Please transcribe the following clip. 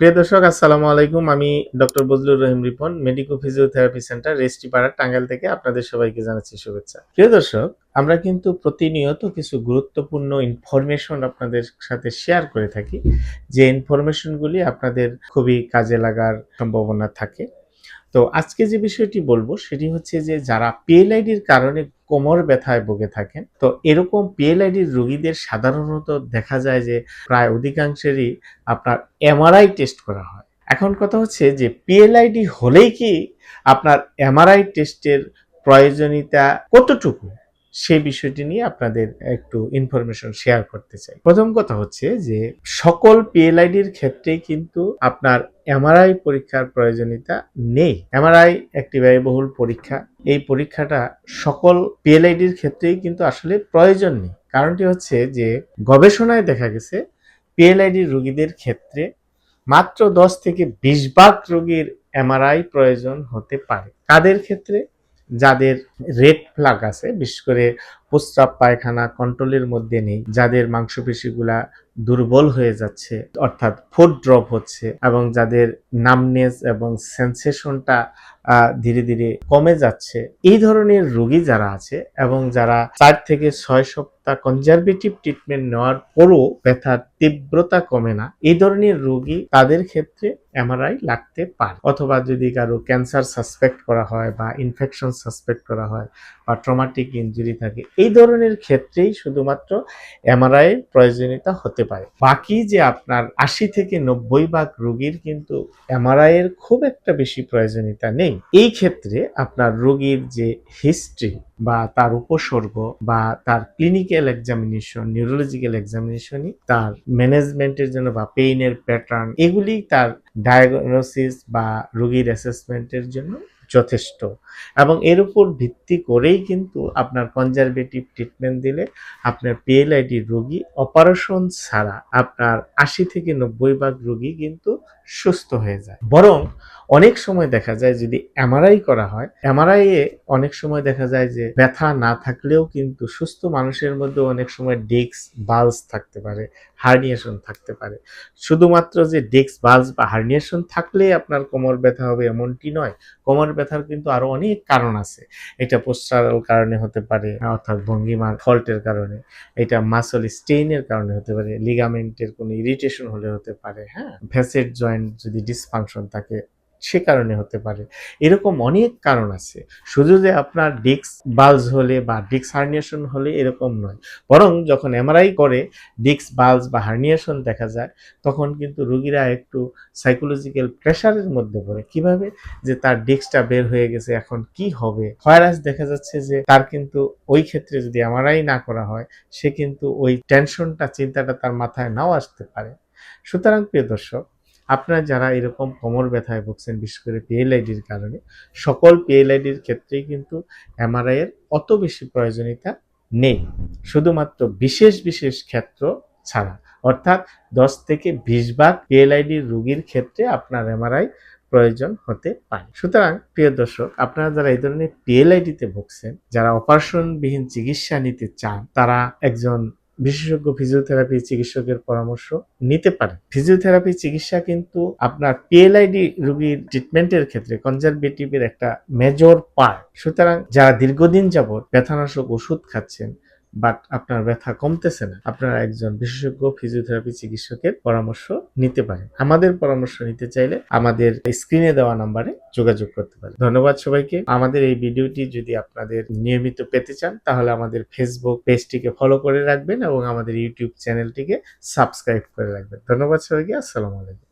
প্রিয় দর্শক, আসসালামু আলাইকুম। আমি doctor Bazlur Rahim Ripon, Medico Physiotherapy Centre, Restipara, Tangail থেকে আপনাদের সবাইকে জানাচ্ছি শুভেচ্ছা। প্রিয় দর্শক, আমরা কিন্তু প্রতিনিয়ত কিছু গুরুত্বপূর্ণ ইনফরমেশন আপনাদের সাথে শেয়ার করে থাকি, যে ইনফরমেশনগুলি আপনাদের খুবই কাজে লাগার সম্ভাবনা থাকে। তো আজকে যে বিষয়টি বলবো সেটি হচ্ছে যে যারা পিএলআইডির কারণে কোমর ব্যথায় ভুগে থাকেন, তো এরকম পিএলআইডির রোগীদের সাধারণত দেখা যায় যে প্রায় অধিকাংশেরই আপনার এমআরআই টেস্ট করা হয়। এখন কথা হচ্ছে যে পিএলআইডি হলেই কি আপনার এমআরআই টেস্টের প্রয়োজনীয়তা কতটুকু, সেই বিষয়টি নিয়ে আপনাদের একটু ইনফরমেশন শেয়ার করতে চাই। প্রথম কথা হচ্ছে যে সকল পিএলআইডির ক্ষেত্রেই কিন্তু আপনার এমআরআই পরীক্ষার প্রয়োজনীয়তা নেই। এমআরআই একটি ব্যয়বহুল পরীক্ষা। এই পরীক্ষাটা সকল পিএলআইডির ক্ষেত্রেই কিন্তু আসলে প্রয়োজন নেই। কারণটি হচ্ছে যে গবেষণায় দেখা গেছে পিএলআইডি রোগীদের ক্ষেত্রে মাত্র 10 থেকে 20 ভাগ রোগীর এমআরআই প্রয়োজন হতে পারে। কাদের ক্ষেত্রে? যাদের রেড ফ্ল্যাগ আছে, বিশেষ করে প্রস্রাব পায়খানা কন্ট্রোলের মধ্যে নেই, যাদের মাংসপেশিগুলা দুর্বল হয়ে যাচ্ছে, অর্থাৎ ফুড ড্রপ হচ্ছে, এবং যাদের নামনেস এবং সেন্সেশনটা ধীরে ধীরে কমে যাচ্ছে, এই ধরনের রোগী যারা আছে এবং যারা 4 থেকে 6 সপ্তাহ কনজারভেটিভ ট্রিটমেন্ট নেওয়ার পরও ব্যথার তীব্রতা কমে না, এই ধরনের রোগী তাদের ক্ষেত্রে এমআরআই লাগতে পারে। অথবা যদি কারো ক্যান্সার সাসপেক্ট করা হয় বা ইনফেকশন সাসপেক্ট করা হয় বা ট্রমাটিক ইনজুরি থাকে, এই ধরনের ক্ষেত্রেই শুধুমাত্র এমআরআই প্রয়োজনীয়তা হতে পারে। বাকি যে আপনার 80 থেকে 90 ভাগ রোগীর কিন্তু এমআরআই এর খুব একটা বেশি প্রয়োজনীয়তা নেই। এই ক্ষেত্রে আপনার রোগীর যে হিস্ট্রি বা তার উপসর্গ বা তার ক্লিনিক্যাল এক্সামিনেশন, নিউরোলজিক্যাল এক্সামিনেশনই তার ম্যানেজমেন্টের জন্য বা পেইনের প্যাটার্ন, এগুলি তার ডায়াগনোসিস বা রোগীর অ্যাসেসমেন্টের জন্য যথেষ্ট। এবং এর উপর ভিত্তি করেই কিন্তু আপনার কনজারভেটিভ ট্রিটমেন্ট দিলে আপনার পিএলআইডি রোগী অপারেশন ছাড়া আপনার 80 থেকে 90 ভাগ রোগী কিন্তু সুস্থ হয়ে যায়। বরং অনেক সময় দেখা যায় যদি এমআরআই করা হয়, এমআরআই এ অনেক সময় দেখা যায় যে ব্যথা না থাকলেও কিন্তু সুস্থ মানুষের মধ্যে অনেক সময় ডিস্ক বাল্জ থাকতে পারে, হার্নিয়েশন থাকতে পারে। শুধুমাত্র যে ডিস্ক বাল্জ বা হার্নিয়েশন থাকলেই আপনার কোমর ব্যথা হবে এমনটি নয়। কোমর ব্যথার কিন্তু আরো অনেক কারণ আছে। এটা পোস্টারাল কারণে হতে পারে, অর্থাৎ ভঙ্গিমার ফল্টের কারণে, এটা মাসল স্টেইনের কারণে হতে পারে, লিগামেন্টের কোনো ইরিটেশন হলে হতে পারে, হ্যাঁ, ফ্যাসেট জয়েন্ট যদি ডিসফাংশন থাকে সে কারণে হতে পারে। এরকম অনেক কারণ আছে। শুধু যে আপনার ডিস্ক বাল্জ হলে বা ডিস্ক হার্নিয়েশন হলে এরকম নয়। বরং যখন এমআরআই করে ডিস্ক বাল্জ বা হার্নিয়েশন দেখা যায়, তখন কিন্তু রোগীরা একটু সাইকোলজিক্যাল প্রেশারের মধ্যে পড়ে। কিভাবে? যে তার ডিস্কটা বের হয়ে গেছে, এখন কি হবে? হোয়ারাস দেখা যাচ্ছে যে তার কিন্তু ওই ক্ষেত্রে যদি এমআরআই না করা হয়, সে কিন্তু ওই টেনশনটা, চিন্তাটা তার মাথায় নাও আসতে পারে। সুতরাং প্রিয় দর্শক, আপনারা যারা এরকম কোমর ব্যথায় ভুগছেন, বিশেষ করে পিএলআইডির কারণে, সকল পিএলআইডির ক্ষেত্রেই কিন্তু এমআরআই এর অত বেশি প্রয়োজনীয়তা নেই। শুধুমাত্র বিশেষ বিশেষ ক্ষেত্র ছাড়া, অর্থাৎ 10 থেকে 20 ভাগ পিএলআইডির রোগীর ক্ষেত্রে আপনার এমআরআই প্রয়োজন হতে পারে। সুতরাং প্রিয় দর্শক, আপনারা যারা এই ধরনের পিএলআইডিতে ভুগছেন, যারা অপারেশনবিহীন চিকিৎসা নিতে চান, তারা একজন বিশেষজ্ঞ ফিজিওথেরাপি চিকিৎসকের পরামর্শ নিতে পারেন। ফিজিওথেরাপি চিকিৎসা কিন্তু আপনার পিএলআইডি রোগীর ট্রিটমেন্টের ক্ষেত্রে কনজারভেটিভের একটা মেজর পার্ট। সুতরাং যারা দীর্ঘদিন যাবত ব্যথানাশক ওষুধ খাচ্ছেন বাট আপনার ব্যথা কমতেছে না, আপনারা একজন বিশেষজ্ঞ ফিজিওথেরাপি চিকিৎসকের পরামর্শ নিতে পারেন। আমাদের পরামর্শ নিতে চাইলে আমাদের স্ক্রিনে দেওয়া নাম্বারে যোগাযোগ করতে পারেন। ধন্যবাদ সবাইকে। আমাদের এই ভিডিওটি যদি আপনাদের নিয়মিত পেতে চান, তাহলে আমাদের ফেসবুক পেজটিকে ফলো করে রাখবেন এবং আমাদের ইউটিউব চ্যানেলটিকে সাবস্ক্রাইব করে রাখবেন। ধন্যবাদ সবাইকে। আসসালামু আলাইকুম।